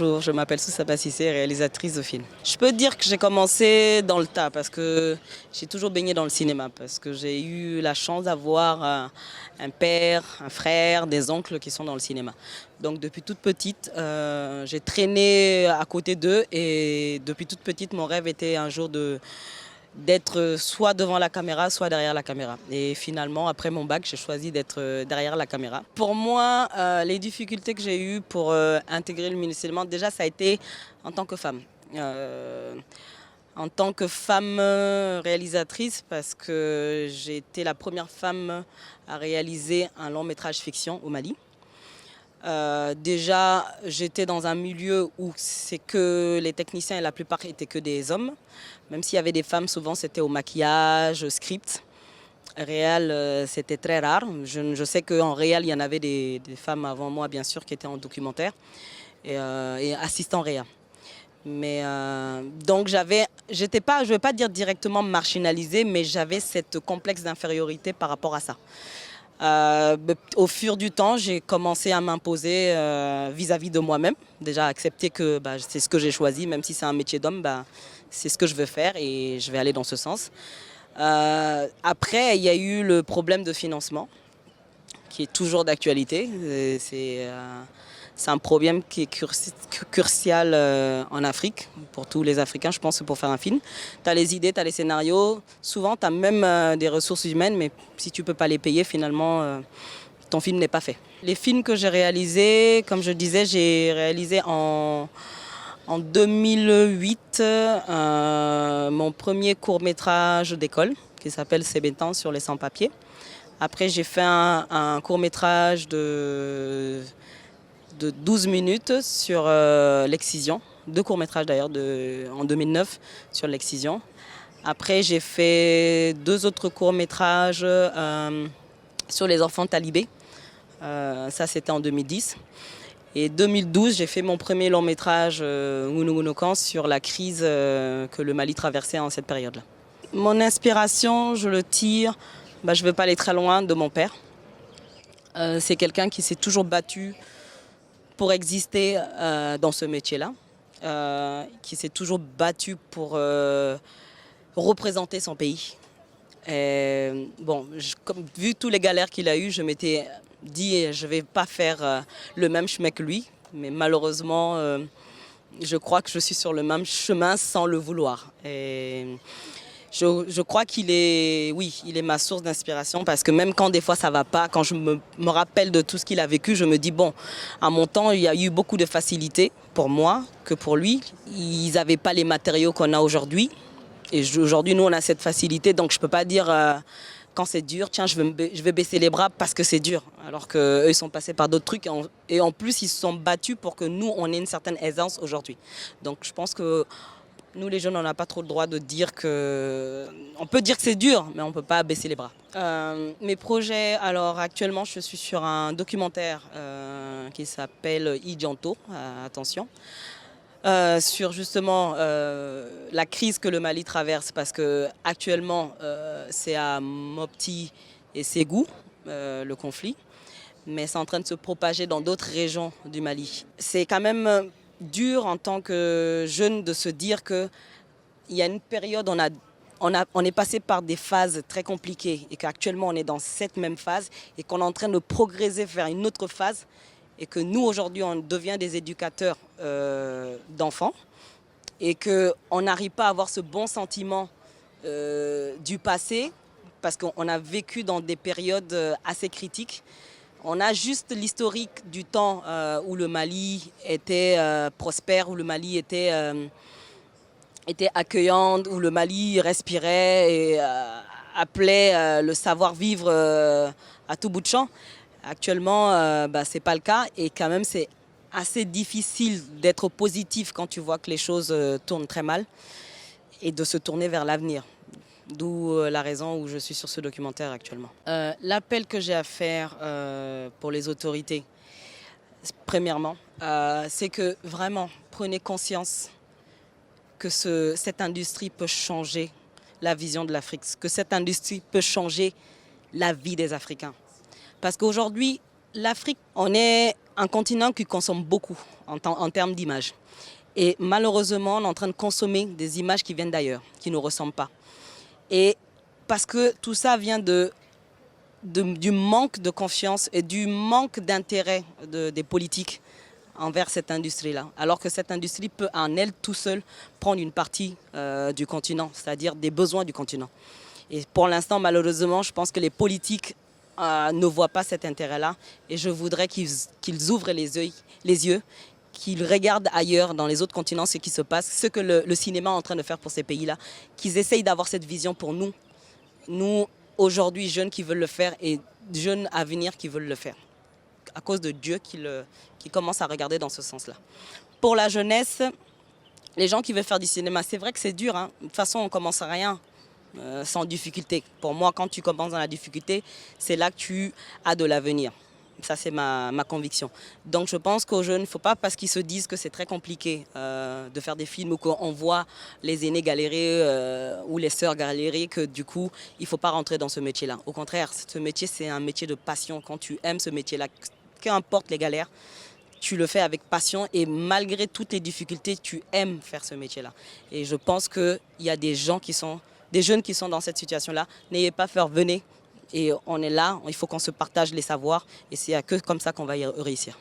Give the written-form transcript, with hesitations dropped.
Bonjour, je m'appelle Soussaba Cissé, réalisatrice de films. Je peux dire que j'ai commencé dans le tas parce que j'ai toujours baigné dans le cinéma, parce que j'ai eu la chance d'avoir un père, un frère, des oncles qui sont dans le cinéma. Donc depuis toute petite, j'ai traîné à côté d'eux et depuis toute petite, mon rêve était un jour d'être soit devant la caméra, soit derrière la caméra. Et finalement, après mon bac, j'ai choisi d'être derrière la caméra. Pour moi, les difficultés que j'ai eues pour intégrer le milieu du cinéma, déjà, ça a été en tant que femme. En tant que femme réalisatrice, parce que j'ai été la première femme à réaliser un long métrage fiction au Mali. Déjà, j'étais dans un milieu où c'est que les techniciens et la plupart étaient que des hommes. Même s'il y avait des femmes, souvent c'était au maquillage, au script. Réel, c'était très rare. Je sais qu'en réel, il y en avait des femmes avant moi, bien sûr, qui étaient en documentaire et assistant réel. Mais donc j'étais pas, je ne vais pas dire directement marginalisée, mais j'avais cette complexe d'infériorité par rapport à ça. Au fur du temps, j'ai commencé à m'imposer vis-à-vis de moi-même. Déjà accepter que c'est ce que j'ai choisi, même si c'est un métier d'homme, c'est ce que je veux faire et je vais aller dans ce sens. Après, il y a eu le problème de financement, qui est toujours d'actualité. C'est un problème qui est crucial en Afrique, pour tous les Africains, je pense, pour faire un film. Tu as les idées, tu as les scénarios. Souvent, tu as même des ressources humaines, mais si tu ne peux pas les payer, finalement, ton film n'est pas fait. Les films que j'ai réalisés, comme je disais, j'ai réalisé en 2008 mon premier court-métrage d'école qui s'appelle Sébétan sur les sans-papiers. Après, j'ai fait un court-métrage de 12 minutes sur l'excision. Deux courts-métrages d'ailleurs en 2009 sur l'excision. Après, j'ai fait deux autres courts-métrages sur les enfants talibés. Ça, c'était en 2010. Et 2012, j'ai fait mon premier long métrage Ngounou sur la crise que le Mali traversait en cette période-là. Mon inspiration, je le tire, je ne vais pas aller très loin, de mon père. C'est quelqu'un qui s'est toujours battu pour exister dans ce métier-là, qui s'est toujours battu pour représenter son pays. Et, bon, vu tous les galères qu'il a eues, je m'étais dit je ne vais pas faire le même chemin que lui, mais malheureusement je crois que je suis sur le même chemin sans le vouloir. Et je crois qu'il est, oui, il est ma source d'inspiration parce que même quand des fois ça ne va pas, quand je me rappelle de tout ce qu'il a vécu, je me dis bon, à mon temps il y a eu beaucoup de facilité pour moi que pour lui. Ils n'avaient pas les matériaux qu'on a aujourd'hui. Et aujourd'hui, nous, on a cette facilité, donc je ne peux pas dire quand c'est dur, tiens, je vais baisser les bras parce que c'est dur. Alors qu'eux, ils sont passés par d'autres trucs et en plus, ils se sont battus pour que nous, on ait une certaine aisance aujourd'hui. Donc je pense que nous, les jeunes, on n'a pas trop le droit de dire que... On peut dire que c'est dur, mais on ne peut pas baisser les bras. Mes projets, alors actuellement, je suis sur un documentaire qui s'appelle Idjanto, attention. Sur justement la crise que le Mali traverse parce que actuellement c'est à Mopti et Ségou le conflit, mais c'est en train de se propager dans d'autres régions du Mali. C'est quand même dur en tant que jeune de se dire qu'il y a une période, on est passé par des phases très compliquées et qu'actuellement on est dans cette même phase et qu'on est en train de progresser vers une autre phase. Et que nous, aujourd'hui, on devient des éducateurs d'enfants et qu'on n'arrive pas à avoir ce bon sentiment du passé parce qu'on a vécu dans des périodes assez critiques. On a juste l'historique du temps où le Mali était prospère, où le Mali était accueillant, où le Mali respirait et appelait le savoir-vivre à tout bout de champ. Actuellement, ce n'est pas le cas et quand même c'est assez difficile d'être positif quand tu vois que les choses tournent très mal et de se tourner vers l'avenir. D'où la raison où je suis sur ce documentaire actuellement. L'appel que j'ai à faire pour les autorités, premièrement, c'est que vraiment prenez conscience que cette industrie peut changer la vision de l'Afrique, que cette industrie peut changer la vie des Africains. Parce qu'aujourd'hui, l'Afrique, on est un continent qui consomme beaucoup en termes d'images. Et malheureusement, on est en train de consommer des images qui viennent d'ailleurs, qui ne nous ressemblent pas. Et parce que tout ça vient du manque de confiance et du manque d'intérêt des politiques envers cette industrie-là. Alors que cette industrie peut en elle tout seule prendre une partie du continent, c'est-à-dire des besoins du continent. Et pour l'instant, malheureusement, je pense que les politiques ne voient pas cet intérêt-là. Et je voudrais qu'ils ouvrent les yeux, qu'ils regardent ailleurs, dans les autres continents, ce qui se passe, ce que le cinéma est en train de faire pour ces pays-là, qu'ils essayent d'avoir cette vision pour nous. Nous, aujourd'hui, jeunes qui veulent le faire et jeunes à venir qui veulent le faire. À cause de Dieu qui commence à regarder dans ce sens-là. Pour la jeunesse, les gens qui veulent faire du cinéma, c'est vrai que c'est dur. Hein. De toute façon, on ne commence à rien sans difficulté. Pour moi, quand tu commences dans la difficulté, c'est là que tu as de l'avenir. Ça, c'est ma conviction. Donc, je pense qu'aux jeunes, il ne faut pas, parce qu'ils se disent que c'est très compliqué de faire des films ou qu'on voit les aînés galérer ou les sœurs galérer, que du coup, il ne faut pas rentrer dans ce métier-là. Au contraire, ce métier, c'est un métier de passion. Quand tu aimes ce métier-là, qu'importe les galères, tu le fais avec passion et malgré toutes les difficultés, tu aimes faire ce métier-là. Et je pense qu'il y a des jeunes qui sont dans cette situation-là. N'ayez pas peur, venez. Et on est là, il faut qu'on se partage les savoirs et c'est que comme ça qu'on va y réussir.